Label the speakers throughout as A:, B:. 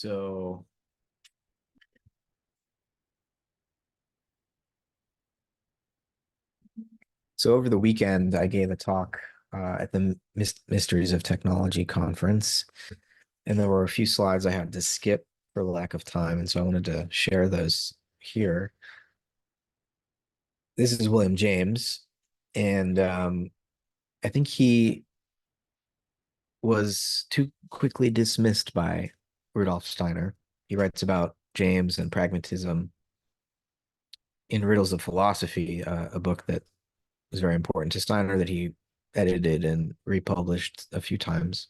A: So, so over the weekend, I gave a talk at the Mysteries of Technology conference, and there were a few slides I had to skip for lack of time, and so I wanted to share those here. This is William James, and I think he was too quickly dismissed by Rudolf Steiner. He writes about James and pragmatism in Riddles of Philosophy, a book that was very important to Steiner that he edited and republished a few times.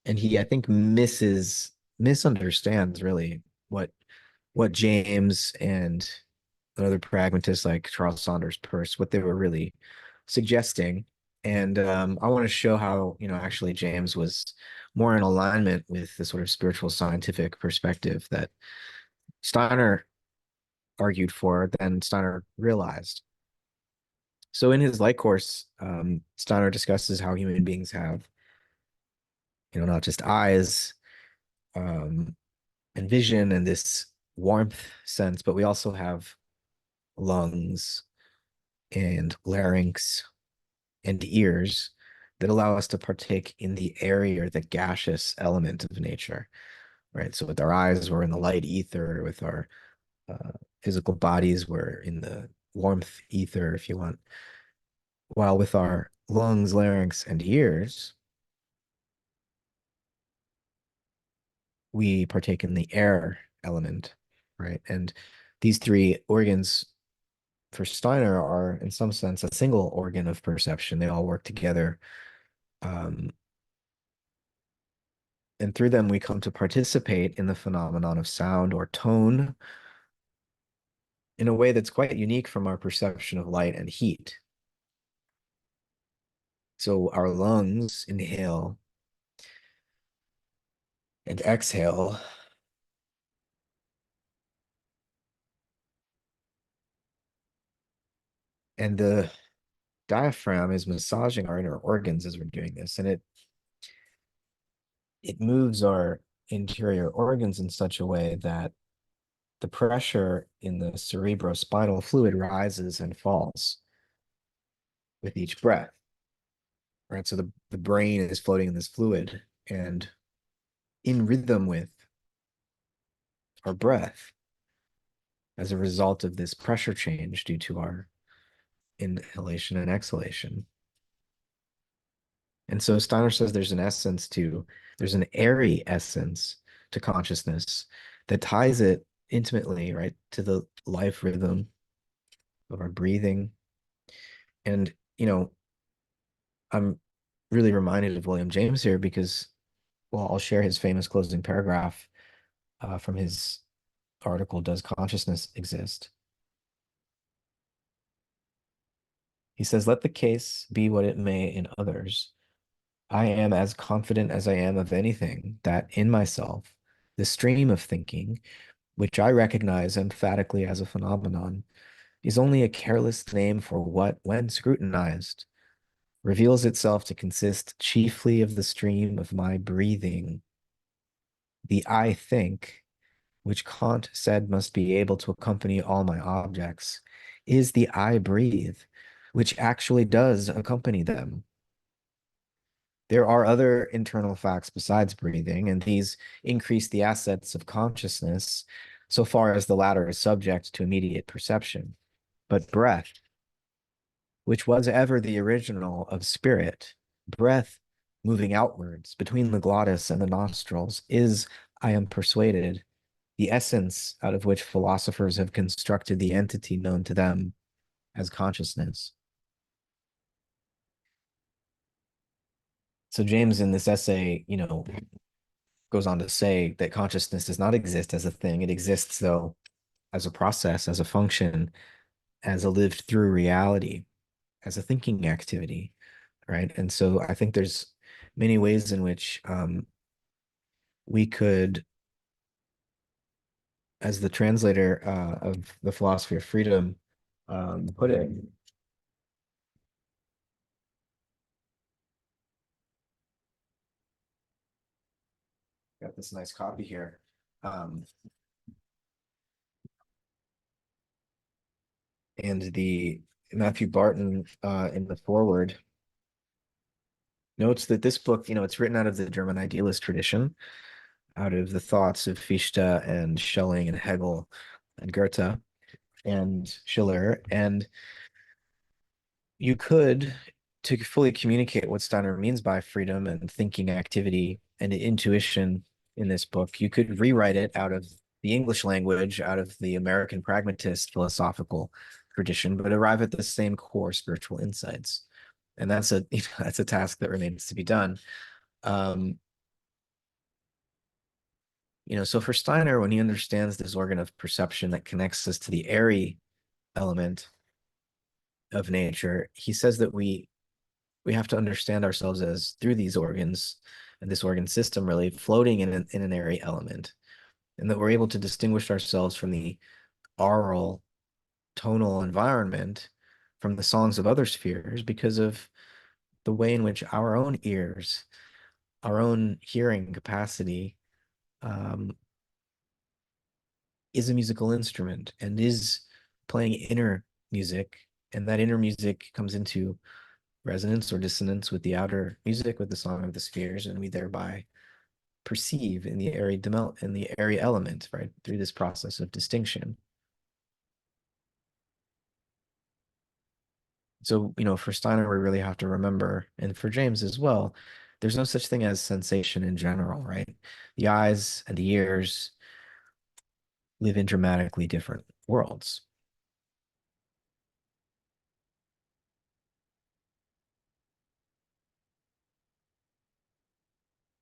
A: And he, I think, misunderstands really what James and other pragmatists like Charles Saunders Peirce, what they were really suggesting. And I want to show how, actually James was more in alignment with the sort of spiritual scientific perspective that Steiner argued for than Steiner realized. So in his light course, Steiner discusses how human beings have, not just eyes um, and vision and this warmth sense, but we also have lungs and larynx and ears that allow us to partake in the airy or the gaseous element of nature, right? So with our eyes, we're in the light ether. With our uh, physical bodies, we're in the warmth ether, if you want. While with our lungs, larynx, and ears, we partake in the air element, right? And these three organs for Steiner are, in some sense, a single organ of perception. They all work together. Um, and through them, we come to participate in the phenomenon of sound or tone in a way that's quite unique from our perception of light and heat. So our lungs inhale and exhale, and the diaphragm is massaging our inner organs as we're doing this, and it moves our interior organs in such a way that the pressure in the cerebrospinal fluid rises and falls with each breath, right? So the brain is floating in this fluid and in rhythm with our breath as a result of this pressure change due to our inhalation and exhalation. And so Steiner says there's an airy essence to consciousness that ties it intimately, right, to the life rhythm of our breathing. And, I'm really reminded of William James here because, well, I'll share his famous closing paragraph from his article, Does Consciousness Exist? He says, let the case be what it may in others. I am as confident as I am of anything that in myself, the stream of thinking, which I recognize emphatically as a phenomenon, is only a careless name for what, when scrutinized, reveals itself to consist chiefly of the stream of my breathing. The I think, which Kant said must be able to accompany all my objects, is the I breathe, which actually does accompany them. There are other internal facts besides breathing, and these increase the assets of consciousness so far as the latter is subject to immediate perception. But breath, which was ever the original of spirit, breath moving outwards between the glottis and the nostrils, is, I am persuaded, the essence out of which philosophers have constructed the entity known to them as consciousness. So James in this essay, goes on to say that consciousness does not exist as a thing. It exists though as a process, as a function, as a lived through reality, as a thinking activity, right? And so I think there's many ways in which we could, as the translator of the philosophy of freedom put it, Got this nice copy here. Um, and the Matthew Barton in the foreword notes that this book, it's written out of the German idealist tradition, out of the thoughts of Fichte and Schelling and Hegel and Goethe and Schiller. And you could, to fully communicate what Steiner means by freedom and thinking activity and intuition in this book, you could rewrite it out of the English language, out of the American pragmatist philosophical tradition, but arrive at the same core spiritual insights. And that's a that's a task that remains to be done. Um, so for Steiner, when he understands this organ of perception that connects us to the airy element of nature, he says that we have to understand ourselves as through these organs and this organ system really floating in an airy element, and that we're able to distinguish ourselves from the aural tonal environment from the songs of other spheres because of the way in which our own ears, our own hearing capacity, um, is a musical instrument and is playing inner music, and that inner music comes into resonance or dissonance with the outer music, with the song of the spheres, and we thereby perceive in the airy element, right, through this process of distinction. So, for Steiner, we really have to remember, and for James as well, there's no such thing as sensation in general, right? The eyes and the ears live in dramatically different worlds.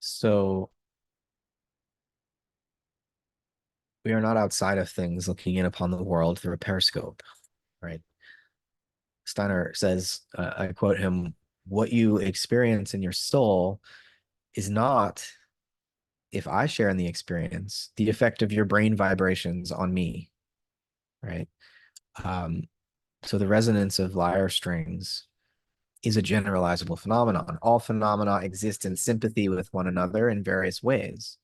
A: So we are not outside of things looking in upon the world through a periscope, right? Steiner says, I quote him, what you experience in your soul is not, if I share in the experience, the effect of your brain vibrations on me, right? Um, so the resonance of lyre strings is a generalizable phenomenon. All phenomena exist in sympathy with one another in various ways.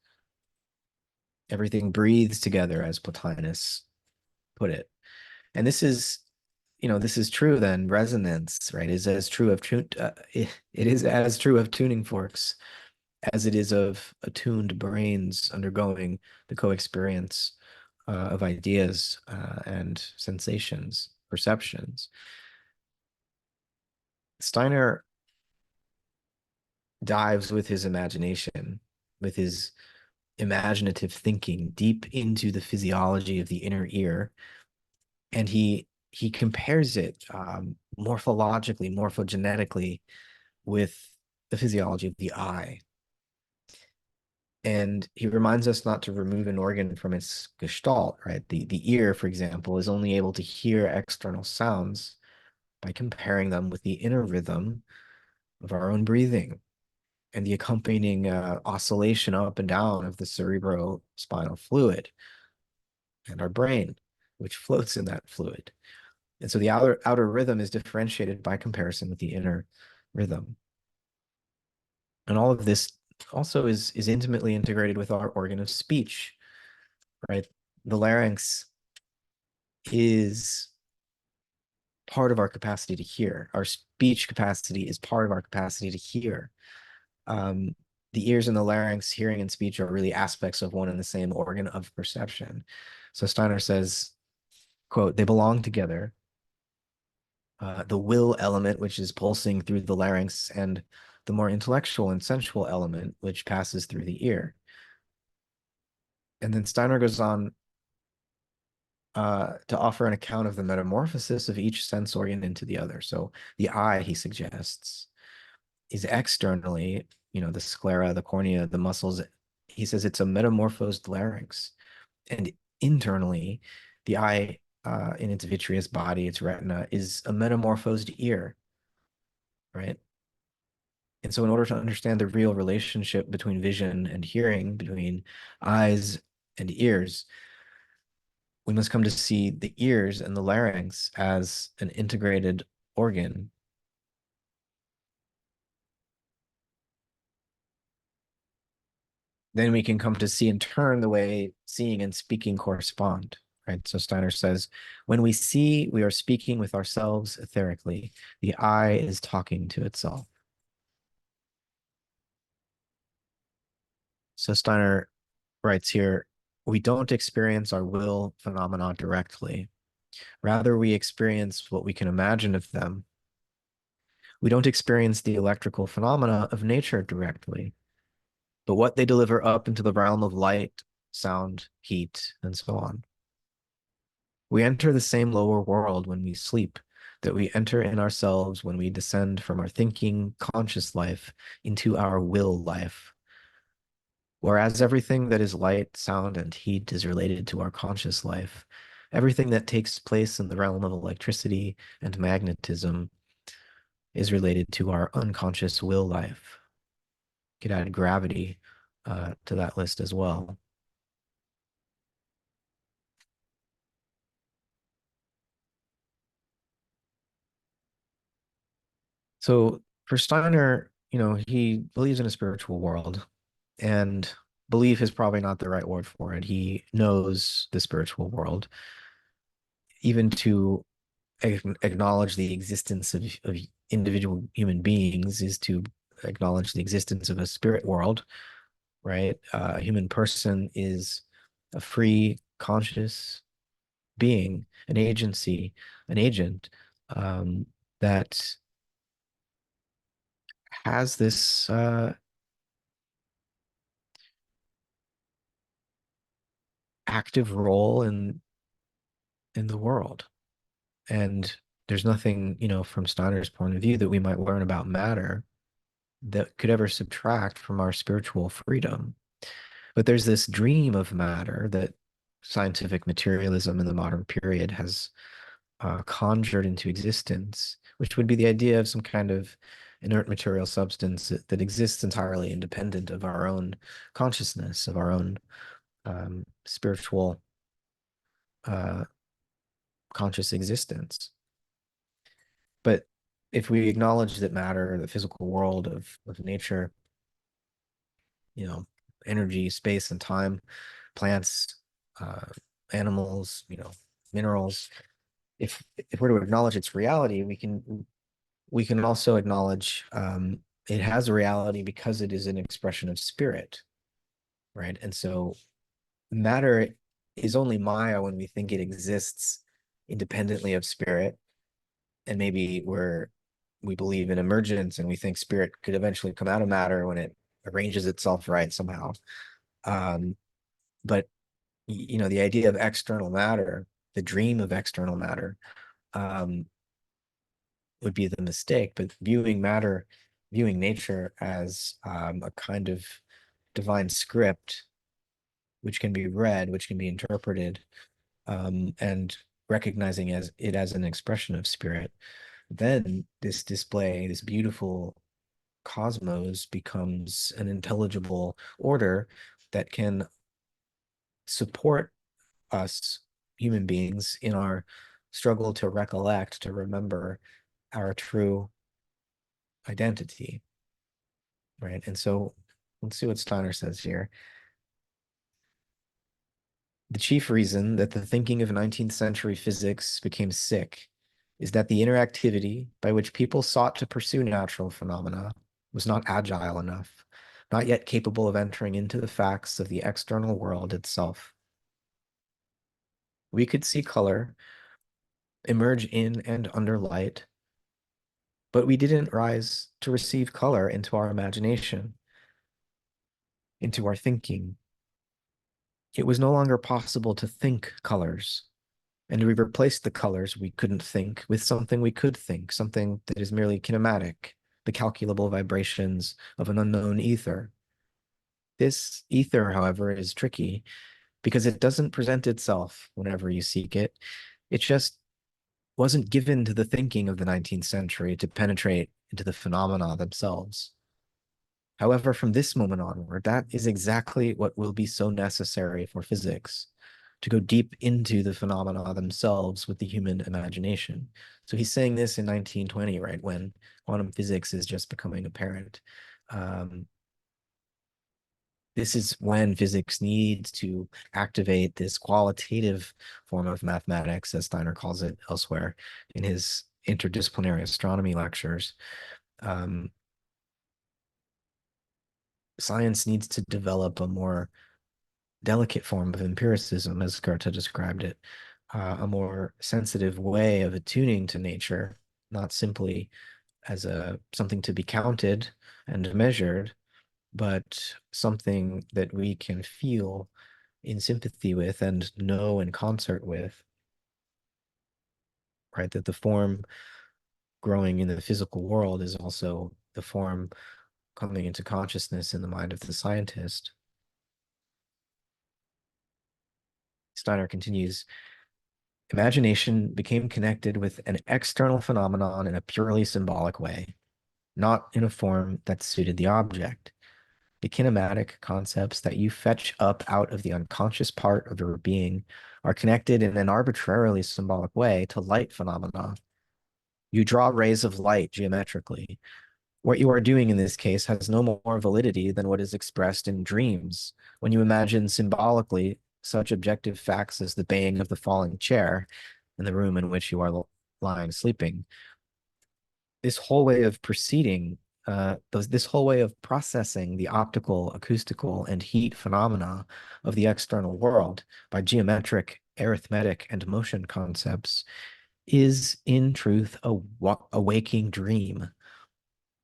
A: Everything breathes together, as Plotinus put it. And this is true then. Resonance, right, is as true of it is as true of tuning forks as it is of attuned brains undergoing the co-experience of ideas and sensations, perceptions. Steiner dives with his imagination, with his imaginative thinking deep into the physiology of the inner ear, and he compares it morphologically, morphogenetically with the physiology of the eye. And he reminds us not to remove an organ from its gestalt, right? The ear, for example, is only able to hear external sounds by comparing them with the inner rhythm of our own breathing and the accompanying oscillation up and down of the cerebrospinal fluid and our brain, which floats in that fluid. And so the outer rhythm is differentiated by comparison with the inner rhythm. And all of this also is intimately integrated with our organ of speech, right? The larynx is part of our capacity to hear. Our speech capacity is part of our capacity to hear. Um, the ears and the larynx, hearing and speech, are really aspects of one and the same organ of perception. So Steiner says, quote, they belong together. The will element, which is pulsing through the larynx, and the more intellectual and sensual element, which passes through the ear. And then Steiner goes on to offer an account of the metamorphosis of each sense organ into the other. So the eye, he suggests, is externally, the sclera, the cornea, the muscles. He says it's a metamorphosed larynx. And internally, the eye, in its vitreous body, its retina, is a metamorphosed ear, right? And so in order to understand the real relationship between vision and hearing, between eyes and ears, we must come to see the ears and the larynx as an integrated organ. then we can come to see in turn the way seeing and speaking correspond, right? So Steiner says, when we see, we are speaking with ourselves etherically. The I is talking to itself. So Steiner writes here, we don't experience our will phenomena directly. Rather, we experience what we can imagine of them. We don't experience the electrical phenomena of nature directly, but what they deliver up into the realm of light, sound, heat, and so on. We enter the same lower world when we sleep that we enter in ourselves when we descend from our thinking, conscious life into our will life. Whereas everything that is light, sound, and heat is related to our conscious life, everything that takes place in the realm of electricity and magnetism is related to our unconscious will life. Could add gravity to that list as well. So for Steiner, he believes in a spiritual world, and belief is probably not the right word for it. He knows the spiritual world, even to acknowledge the existence of individual human beings is to acknowledge the existence of a spirit world, right? A human person is a free, conscious being, an agency, an agent that has this active role in the world. And there's nothing, from Steiner's point of view that we might learn about matter that could ever subtract from our spiritual freedom. But there's this dream of matter that scientific materialism in the modern period has conjured into existence, which would be the idea of some kind of inert material substance that exists entirely independent of our own consciousness, of our own spiritual uh, conscious existence. But if we acknowledge that matter, the physical world of nature, you know, energy, space, and time, plants, uh, animals, minerals, if we're to acknowledge its reality, we can also acknowledge it has a reality because it is an expression of spirit, right? And so matter is only Maya when we think it exists independently of spirit, and maybe we believe in emergence and we think spirit could eventually come out of matter when it arranges itself right somehow. Um, but the idea of external matter, the dream of external matter, um, would be the mistake. But viewing nature as a kind of divine script, which can be read, which can be interpreted, and recognizing it as an expression of spirit, then this display, this beautiful cosmos becomes an intelligible order that can support us human beings in our struggle to recollect, to remember our true identity, right? And so let's see what Steiner says here. The chief reason that the thinking of 19th century physics became sick is that the interactivity by which people sought to pursue natural phenomena was not agile enough, not yet capable of entering into the facts of the external world itself. We could see color emerge in and under light, but we didn't rise to receive color into our imagination, into our thinking. It was no longer possible to think colors, and we replaced the colors we couldn't think with something we could think, something that is merely kinematic, the calculable vibrations of an unknown ether. This ether, however, is tricky because it doesn't present itself whenever you seek it. It just wasn't given to the thinking of the 19th century to penetrate into the phenomena themselves. However, from this moment onward, that is exactly what will be so necessary for physics, to go deep into the phenomena themselves with the human imagination. So he's saying this in 1920, right, when quantum physics is just becoming apparent. Um, This is when physics needs to activate this qualitative form of mathematics, as Steiner calls it elsewhere in his interdisciplinary astronomy lectures. Um, Science needs to develop a more delicate form of empiricism, as Goethe described it, a more sensitive way of attuning to nature, not simply as a something to be counted and measured, but something that we can feel in sympathy with and know in concert with, right? That the form growing in the physical world is also the form coming into consciousness in the mind of the scientist. Steiner continues, imagination became connected with an external phenomenon in a purely symbolic way, not in a form that suited the object. The kinematic concepts that you fetch up out of the unconscious part of your being are connected in an arbitrarily symbolic way to light phenomena. You draw rays of light geometrically. What you are doing in this case has no more validity than what is expressed in dreams. When you imagine symbolically such objective facts as the baying of the falling chair in the room in which you are lying sleeping, this whole way of proceeding, this whole way of processing the optical, acoustical, and heat phenomena of the external world by geometric, arithmetic, and motion concepts is in truth a waking dream,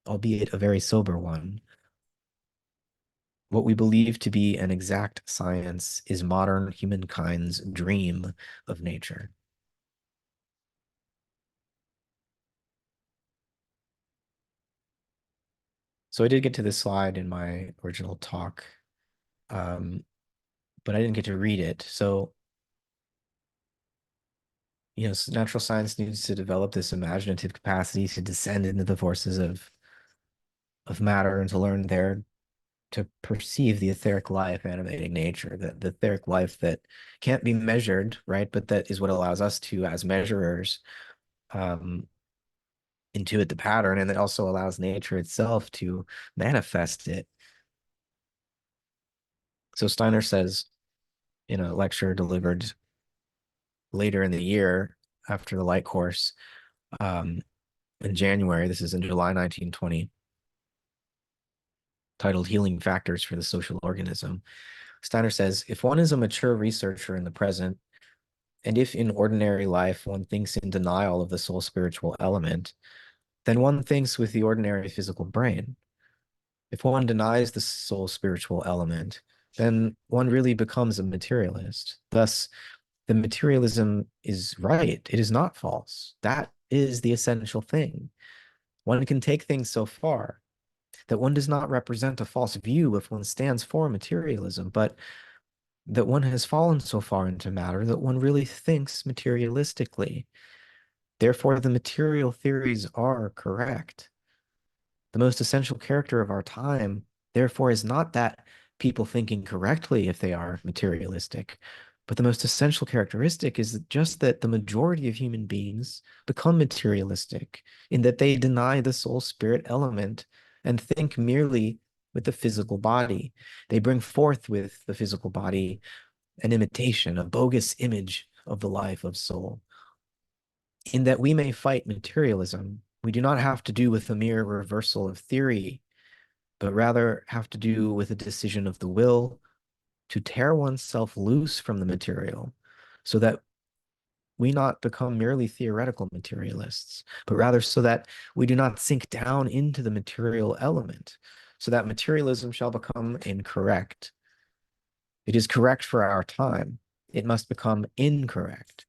A: albeit a very sober one. What we believe to be an exact science is modern humankind's dream of nature. So I did get to this slide in my original talk, um, but I didn't get to read it. So, natural science needs to develop this imaginative capacity to descend into the forces of matter and to learn there to perceive the etheric life animating nature, the etheric life that can't be measured, right? But that is what allows us to, as measurers, um, intuit the pattern, and it also allows nature itself to manifest it. So Steiner says in a lecture delivered later in the year after the light course, in January, this is in July 1920, titled Healing Factors for the Social Organism. Steiner says, if one is a mature researcher in the present, and if in ordinary life one thinks in denial of the soul spiritual element, then one thinks with the ordinary physical brain. If one denies the soul spiritual element, then one really becomes a materialist. Thus, the materialism is right. It is not false. That is the essential thing. One can take things so far that one does not represent a false view if one stands for materialism, but that one has fallen so far into matter that one really thinks materialistically. Therefore, the material theories are correct. The most essential character of our time, therefore, is not that people think incorrectly if they are materialistic, but the most essential characteristic is just that the majority of human beings become materialistic in that they deny the soul spirit element and think merely with the physical body. They bring forth with the physical body an imitation, a bogus image of the life of soul. In that we may fight materialism, we do not have to do with a mere reversal of theory, but rather have to do with a decision of the will to tear oneself loose from the material so that we not become merely theoretical materialists, but rather so that we do not sink down into the material element, so that materialism shall become incorrect. It is correct for our time. It must become incorrect.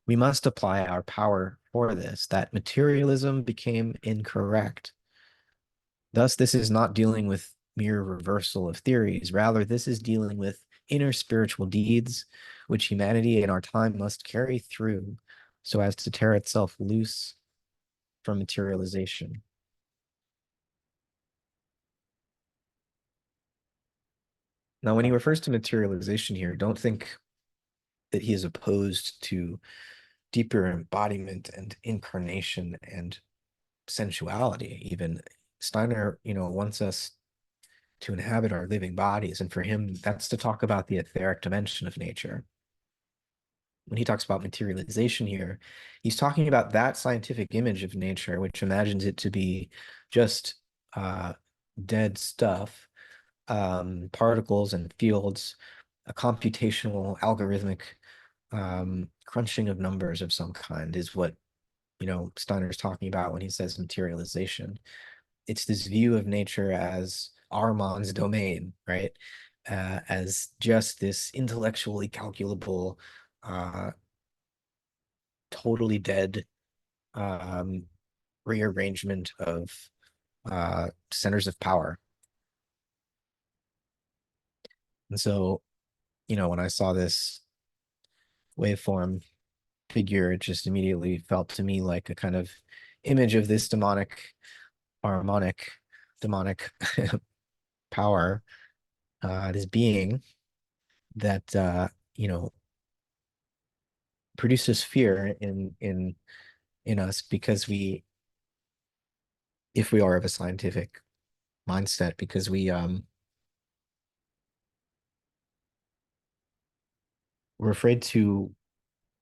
A: We must apply our power for this, that materialism became incorrect. Thus, this is not dealing with mere reversal of theories. Rather, this is dealing with inner spiritual deeds, which humanity in our time must carry through so as to tear itself loose from materialization. Now, when he refers to materialization here, don't think that he is opposed to deeper embodiment and incarnation and sensuality. Even Steiner, wants us to inhabit our living bodies. And for him, that's to talk about the etheric dimension of nature. When he talks about materialization here, he's talking about that scientific image of nature, which imagines it to be just dead stuff, particles and fields, a computational algorithmic crunching of numbers of some kind is what Steiner's talking about when he says materialization. It's this view of nature as Armand's domain, right? As just this intellectually calculable, uh, totally dead um, rearrangement of centers of power. And so, when I saw this waveform figure, it just immediately felt to me like a kind of image of this harmonic, demonic power, this being that produces fear in us because if we are of a scientific mindset, because we're afraid to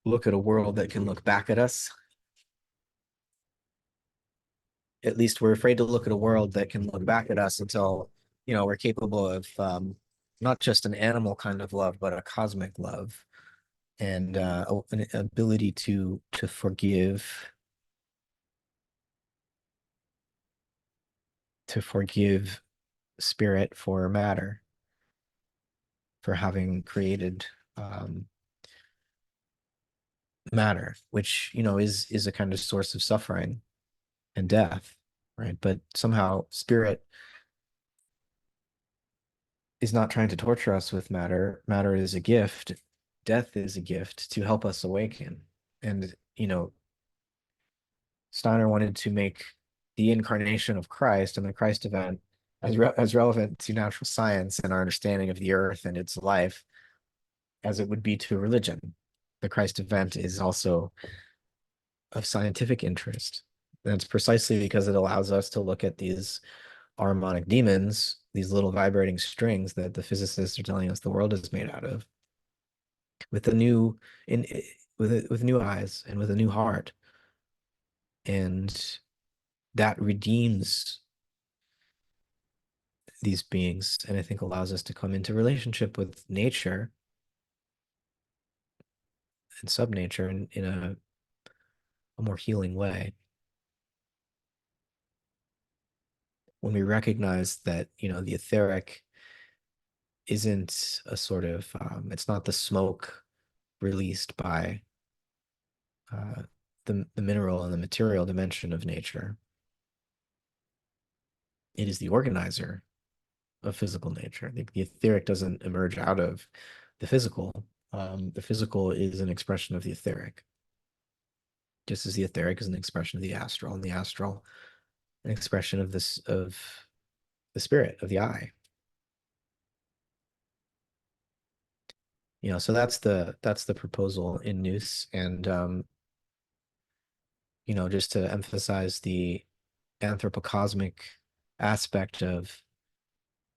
A: look at a world that can look back at us. At least we're afraid to look at a world that can look back at us until we're capable of not just an animal kind of love, but a cosmic love and an ability to forgive spirit for matter, for having created matter, which is a kind of source of suffering and death, right? But somehow spirit is not trying to torture us with matter. Matter is a gift. Death is a gift to help us awaken. And Steiner wanted to make the incarnation of Christ and the Christ event as relevant to natural science and our understanding of the earth and its life as it would be to religion. The Christ event is also of scientific interest. And it's precisely because it allows us to look at these harmonic demons, these little vibrating strings that the physicists are telling us the world is made out of, with a new in with new eyes and with a new heart. And that redeems these beings and I think allows us to come into relationship with nature and subnature in a more healing way. When we recognize that, the etheric isn't a sort of, it's not the smoke released by uh, the mineral and the material dimension of nature. It is the organizer of physical nature. The etheric doesn't emerge out of the physical. The physical is an expression of the etheric, just as the etheric is an expression of the astral, and the astral an expression of the spirit of the eye. So that's the proposal in Nous, and just to emphasize the anthropocosmic aspect of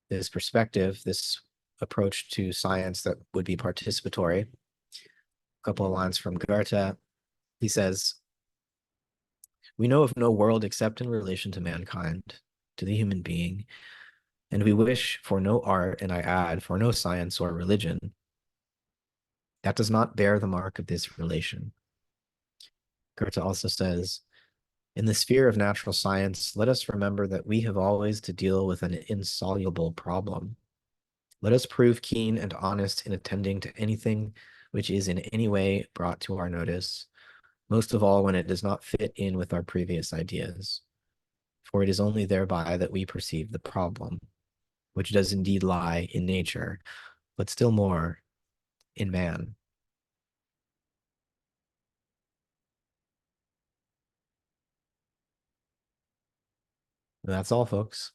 A: this perspective, this approach to science that would be participatory. A couple of lines from Goethe. He says, "We know of no world except in relation to mankind, to the human being, and we wish for no art, and I add, for no science or religion, that does not bear the mark of this relation." Goethe also says, "In the sphere of natural science, let us remember that we have always to deal with an insoluble problem. Let us prove keen and honest in attending to anything which is in any way brought to our notice, most of all when it does not fit in with our previous ideas. For it is only thereby that we perceive the problem, which does indeed lie in nature, but still more in man." And that's all, folks.